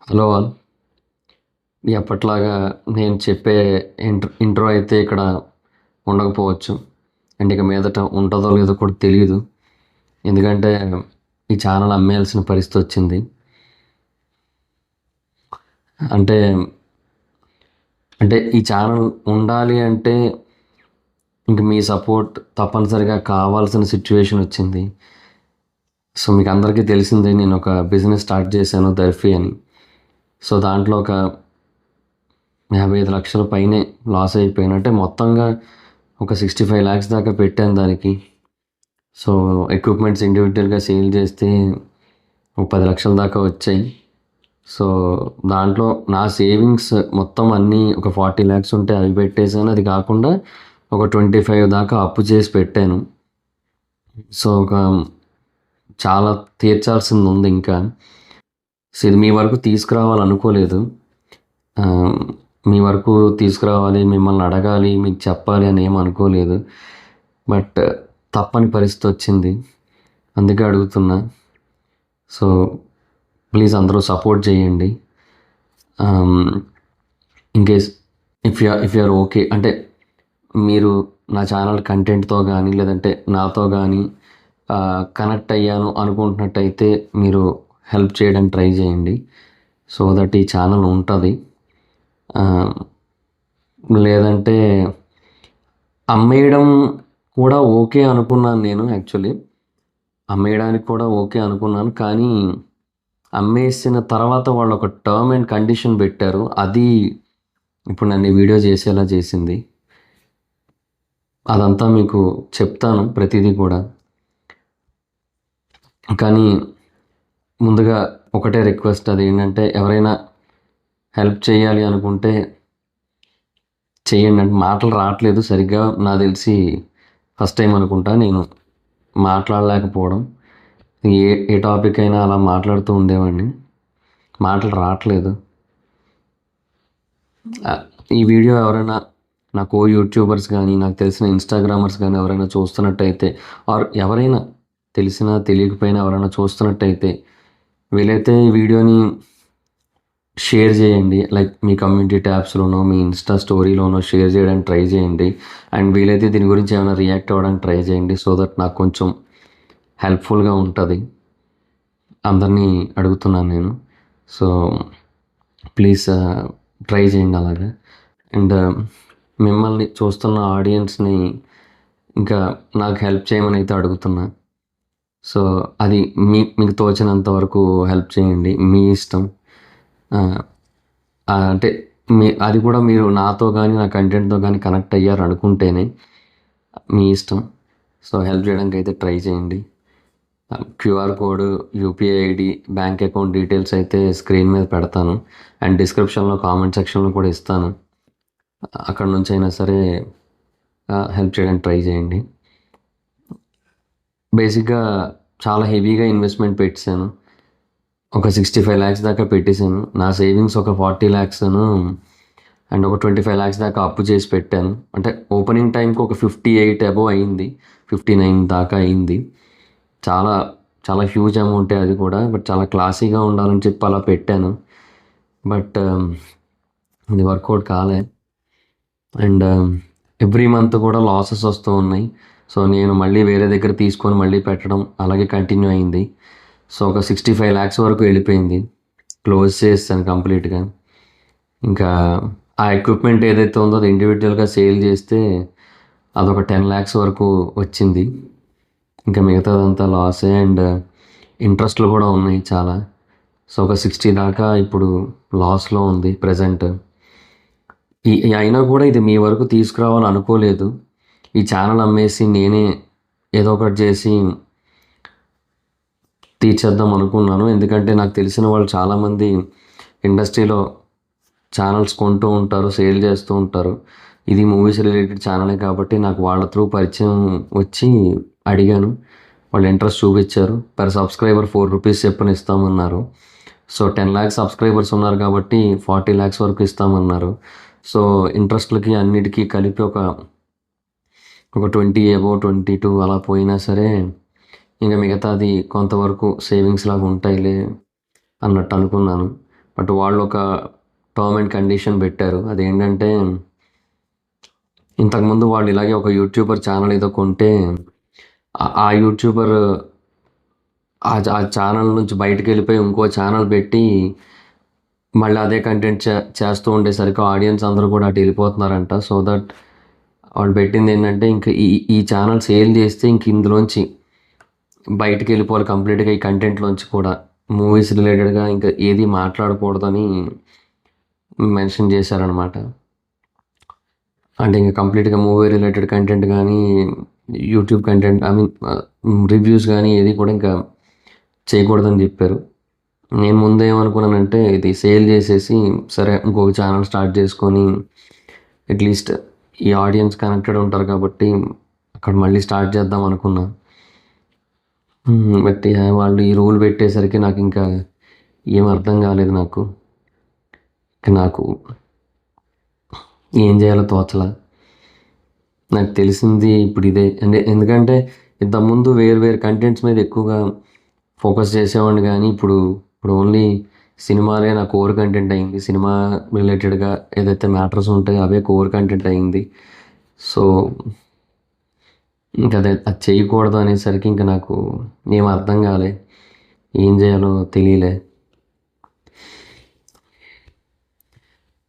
Hello all. ఎప్పట్లాగా నేను చెప్పే intro అయితే ఇక్కడ ఉండకపోవచ్చు. అండ్ ఇక మీదట ఉంటుందో లేదో కూడా తెలియదు. ఎందుకంటే ఈ ఛానల్ అమ్మేయాల్సిన పరిస్థితి వచ్చింది. అంటే అంటే ఈ ఛానల్ ఉండాలి అంటే ఇంక మీ సపోర్ట్ తప్పనిసరిగా కావాల్సిన సిచ్యువేషన్ వచ్చింది. సో మీకు అందరికీ తెలిసిందే, నేను ఒక బిజినెస్ స్టార్ట్ చేశాను, దర్ఫీ అని. సో దాంట్లో ఒక 55 లక్షల పైనే లాస్ అయిపోయినట్టే. మొత్తంగా ఒక 65 ల్యాక్స్ దాకా పెట్టాను దానికి. సో ఎక్విప్మెంట్స్ ఇండివిజువల్గా సేల్ చేస్తే ఒక 10 లక్షల దాకా వచ్చాయి. సో దాంట్లో నా సేవింగ్స్ మొత్తం అన్నీ ఒక 40 ల్యాక్స్ ఉంటే అవి పెట్టేశాను. అది కాకుండా ఒక 25 దాకా అప్పు చేసి పెట్టాను. సో ఒక చాలా తీర్చాల్సింది ఉంది ఇంకా. సో ఇది మీ వరకు తీసుకురావాలనుకోలేదు. మీ వరకు తీసుకురావాలి, మిమ్మల్ని అడగాలి, మీకు చెప్పాలి అని ఏం అనుకోలేదు. బట్ తప్పని పరిస్థితి వచ్చింది, అందుకే అడుగుతున్నా. సో ప్లీజ్ అందరూ సపోర్ట్ చేయండి. In case if you are okay అంటే మీరు నా ఛానల్ కంటెంట్తో కానీ లేదంటే నాతో కానీ కనెక్ట్ అయ్యాను అనుకుంటున్నట్టయితే మీరు హెల్ప్ చేయడానికి ట్రై చేయండి. సో దట్ ఈ ఛానల్ ఉంటుంది. లేదంటే అమ్మేయడం కూడా ఓకే అనుకున్నాను నేను. యాక్చువల్లీ అమ్మేయడానికి కూడా ఓకే అనుకున్నాను, కానీ అమ్మేసిన తర్వాత వాళ్ళు ఒక టర్మ్ అండ్ కండిషన్ పెట్టారు. అది ఇప్పుడు నన్ను వీడియో చేసేలా చేసింది. అదంతా మీకు చెప్తాను ప్రతిదీ కూడా. కానీ ముందుగా ఒకటే రిక్వెస్ట్, అది ఏంటంటే ఎవరైనా హెల్ప్ చేయాలి అనుకుంటే చేయండి. అంటే మాటలు రావట్లేదు సరిగ్గా, నాకు తెలిసి ఫస్ట్ టైం అనుకుంటా నేను మాట్లాడలేకపోవడం. ఏ టాపిక్ అయినా అలా మాట్లాడుతూ ఉండేవాడిని, మాటలు రావట్లేదు. ఈ వీడియో ఎవరైనా నా యూట్యూబర్స్ కానీ నాకు తెలిసిన ఇన్స్టాగ్రామర్స్ కానీ ఎవరైనా చూస్తున్నట్టయితే, ఆర్ ఎవరైనా తెలిసినా తెలియకపోయినా ఎవరైనా చూస్తున్నట్టయితే, వీలైతే ఈ వీడియోని షేర్ చేయండి. లైక్ మీ కమ్యూనిటీ ట్యాబ్స్లోనో మీ ఇన్స్టా స్టోరీలోనో షేర్ చేయడానికి ట్రై చేయండి. అండ్ వీలైతే దీని గురించి ఏమైనా రియాక్ట్ అవ్వడానికి ట్రై చేయండి. సో దట్ నాకు కొంచెం హెల్ప్ఫుల్గా ఉంటుంది. అందరినీ అడుగుతున్నాను నేను. సో ప్లీజ్ ట్రై చేయండి అలాగా. అండ్ మిమ్మల్ని చూస్తున్న ఆడియన్స్ని ఇంకా నాకు హెల్ప్ చేయమని అయితే అడుగుతున్నా. సో అది మీకు తోచినంత వరకు హెల్ప్ చేయండి, మీ ఇష్టం. అంటే అది కూడా మీరు నాతో కానీ నా కంటెంట్తో కానీ కనెక్ట్ అయ్యారు అనుకుంటేనే, మీ ఇష్టం. సో హెల్ప్ చేయడానికి అయితే ట్రై చేయండి. QR code, UPI ID, bank account details అయితే స్క్రీన్ మీద పెడతాను. అండ్ డిస్క్రిప్షన్లో కామెంట్ సెక్షన్లో కూడా ఇస్తాను. అక్కడ నుంచి అయినా సరే హెల్ప్ చేయడానికి ట్రై చేయండి. బేసిక్గా చాలా హెవీగా ఇన్వెస్ట్మెంట్ పెట్టాను. ఒక 65 ల్యాక్స్ దాకా పెట్టేశాను. నా సేవింగ్స్ ఒక 40 ల్యాక్స్ అండ్ ఒక 25 ల్యాక్స్ దాకా అప్పు చేసి పెట్టాను. అంటే ఓపెనింగ్ టైంకి ఒక 58 అబోవ్ అయింది, 59 దాకా అయింది. చాలా చాలా హ్యూజ్ అమౌంటే అది కూడా. బట్ చాలా క్లాసీగా ఉండాలని చెప్పి అలా పెట్టాను. బట్ ఇది వర్కౌట్ కాలే. అండ్ ఎవ్రీ మంత్ కూడా లాసెస్ వస్తూ ఉన్నాయి. సో నేను మళ్ళీ వేరే దగ్గర తీసుకొని మళ్ళీ పెట్టడం అలాగే కంటిన్యూ అయింది. సో ఒక 65 ల్యాక్స్ వరకు వెళ్ళిపోయింది. క్లోజ్ చేస్తాను కంప్లీట్గా. ఇంకా ఆ ఎక్విప్మెంట్ ఏదైతే ఉందో అది ఇండివిజువల్గా సేల్ చేస్తే అదొక 10 ల్యాక్స్ వరకు వచ్చింది. ఇంకా మిగతాదంతా లాసే. అండ్ ఇంట్రెస్ట్లు కూడా ఉన్నాయి చాలా. సో ఒక 60 దాకా ఇప్పుడు లాస్లో ఉంది ప్రజెంట్. అయినా కూడా ఇది మీ వరకు తీసుకురావాలని అనుకోలేదు. ఈ ఛానల్ అమ్మేసి నేనే ఏదో ఒకటి చేసి తీర్చేద్దాం అనుకున్నాను. ఎందుకంటే నాకు తెలిసిన వాళ్ళు చాలామంది ఇండస్ట్రీలో ఛానల్స్ కొంటూ ఉంటారు, సేల్ చేస్తూ ఉంటారు. ఇది మూవీస్ రిలేటెడ్ ఛానలే కాబట్టి నాకు వాళ్ళ త్రూ పరిచయం వచ్చి అడిగాను. వాళ్ళు ఇంట్రెస్ట్ చూపించారు. పర్ సబ్స్క్రైబర్ 4 రూపీస్ చెప్పున ఇస్తామన్నారు. సో 10 ల్యాక్స్ సబ్స్క్రైబర్స్ ఉన్నారు కాబట్టి 40 ల్యాక్స్ వరకు ఇస్తామన్నారు. సో ఇంట్రెస్ట్లకి అన్నిటికీ కలిపి ఒక 20 అబోవ్ 22 అలా పోయినా సరే ఇంకా మిగతాది కొంతవరకు సేవింగ్స్ లాగా ఉంటాయిలే అన్నట్టు అనుకున్నాను. బట్ వాళ్ళు ఒక టర్మ్ అండ్ కండిషన్ పెట్టారు. అదేంటంటే ఇంతకుముందు వాళ్ళు ఇలాగే ఒక యూట్యూబర్ ఛానల్ ఏదో కొంటే ఆ యూట్యూబర్ ఆ ఛానల్ నుంచి బయటకు వెళ్ళిపోయి ఇంకో ఛానల్ పెట్టి మళ్ళీ అదే కంటెంట్ చేస్తూ ఉండేసరికి ఆడియన్స్ అందరూ కూడా అటు వెళ్ళిపోతున్నారంట. సో దట్ వాళ్ళు పెట్టింది ఏంటంటే ఇంక ఈ ఛానల్ సేల్ చేస్తే ఇంక ఇందులోంచి బయటికి వెళ్ళిపోవాలి కంప్లీట్గా ఈ కంటెంట్లోంచి కూడా. మూవీస్ రిలేటెడ్గా ఇంకా ఏది మాట్లాడకూడదని మెన్షన్ చేశారనమాట. అంటే ఇంకా కంప్లీట్గా మూవీ రిలేటెడ్ కంటెంట్ కానీ YouTube content I mean reviews కానీ ఏది కూడా ఇంకా చేయకూడదని చెప్పారు. నేను ముందు ఏమనుకున్నానంటే ఇది సేల్ చేసేసి సరే ఇంకొక ఛానల్ స్టార్ట్ చేసుకొని అట్లీస్ట్ ఈ ఆడియన్స్ కనెక్టెడ్ ఉంటారు కాబట్టి అక్కడ మళ్ళీ స్టార్ట్ చేద్దాం అనుకున్నా. బట్ వాళ్ళు ఈ రూల్ పెట్టేసరికి నాకు ఇంకా ఏం అర్థం కాలేదు. నాకు ఏం చేయాలో తోచలా. నాకు తెలిసింది ఇప్పుడు ఇదే. అంటే ఎందుకంటే ఇంతకుముందు వేరు కంటెంట్స్ మీద ఎక్కువగా ఫోకస్ చేసేవాడిని కానీ ఇప్పుడు ఓన్లీ సినిమాలే నా కోర్ కంటెంట్ అయింది. సినిమా రిలేటెడ్గా ఏదైతే మ్యాటర్స్ ఉంటాయో అవే కోర్ కంటెంట్ అయింది. సో ఇంకా అది చేయకూడదు అనేసరికి ఇంకా నాకు ఏం అర్థం కాలే, ఏం చేయాలో తెలియలే.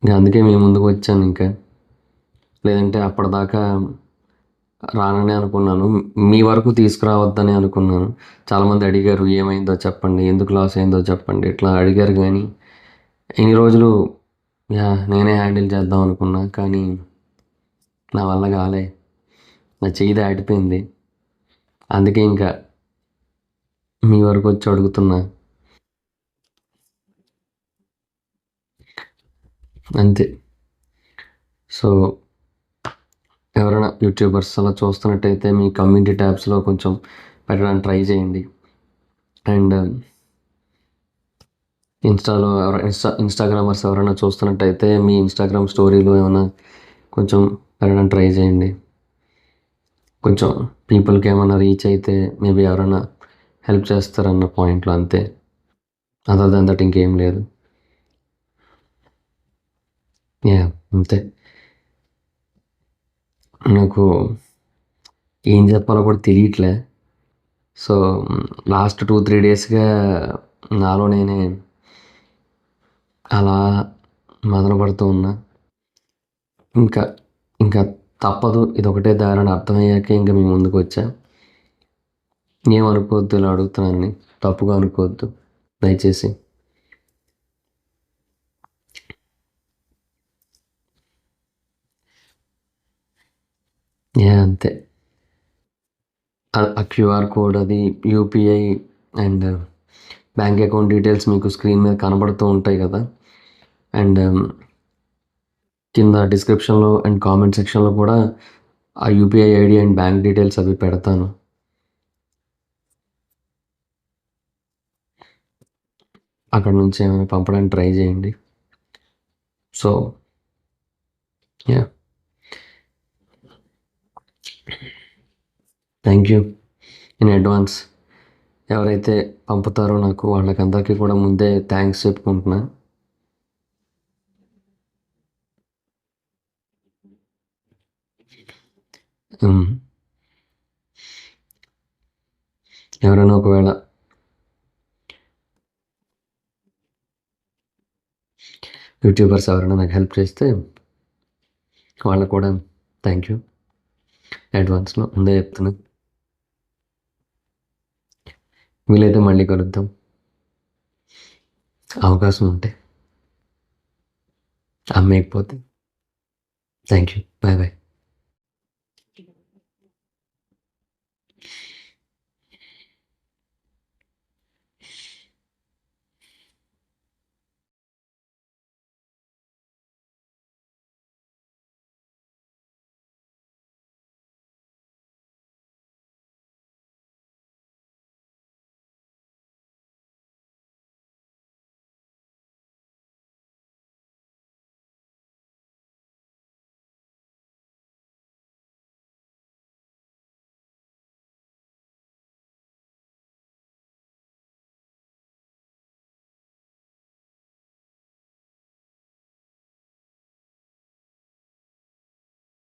ఇంకా అందుకే మీ ముందుకు వచ్చాను. ఇంకా లేదంటే అప్పటిదాకా రానని అనుకున్నాను, మీ వరకు తీసుకురావద్దని అనుకున్నాను. చాలామంది అడిగారు ఏమైందో చెప్పండి, ఎందుకు లాస్ అయిందో చెప్పండి, ఇట్లా అడిగారు. కానీ ఇన్ని రోజులు నేనే హ్యాండిల్ చేద్దాం అనుకున్నా, కానీ నా వల్ల కాలే, నా చెయ్యి దాటిపోయింది. అందుకే ఇంకా మీ వరకు వచ్చి అడుగుతున్నా, అంతే. సో ఎవరైనా యూట్యూబర్స్ అలా చూస్తున్నట్టయితే మీ కమ్యూనిటీ ట్యాబ్స్లో కొంచెం పెట్టడానికి ట్రై చేయండి. అండ్ ఇన్స్టాగ్రామర్స్ ఎవరైనా చూస్తున్నట్టయితే మీ ఇన్స్టాగ్రామ్ స్టోరీలో ఏమైనా కొంచెం పెట్టడానికి ట్రై చేయండి. కొంచెం పీపుల్కి ఏమైనా రీచ్ అయితే మేబీ ఎవరైనా హెల్ప్ చేస్తారన్న పాయింట్లో, అంతే. అదర్ దాన్ దట్ ఇంకేం లేదు. అంతే. నాకు ఏం చెప్పాలో కూడా తెలియట్లే. సో లాస్ట్ 2-3 డేస్గా నాలో నేనే అలా మదనపడుతూ ఉన్నా. ఇంకా తప్పదు, ఇదొకటే దారిని అర్థమయ్యాకే ఇంకా మీ ముందుకు వచ్చా. ఏమనుకోవద్దు ఇలా అడుగుతున్నానని, తప్పుగా అనుకోవద్దు దయచేసి. అంతే. ఆ క్యూఆర్ కోడ్, అది UPI and bank account details మీకు స్క్రీన్ మీద కనబడుతూ ఉంటాయి కదా. అండ్ కింద డిస్క్రిప్షన్లో అండ్ కామెంట్ సెక్షన్లో కూడా ఆ UPI ID and bank details అవి పెడతాను. అక్కడ నుంచి ఏమైనా పంపడానికి ట్రై చేయండి. So thank you in advance. ఎవరైతే పంపుతారో నాకు వాళ్ళకందరికీ కూడా ముందే థ్యాంక్స్ చెప్పుకుంటున్నా. ఎవరైనా ఒకవేళ యూట్యూబర్స్ ఎవరైనా నాకు హెల్ప్ చేస్తే వాళ్ళకు కూడా థ్యాంక్ యూ అడ్వాన్స్లో ముందే చెప్తున్నా. వీలైతే మళ్ళీ కలుద్దాం అవకాశం ఉంటే, అమ్మేయకపోతే. Thank you. Bye bye.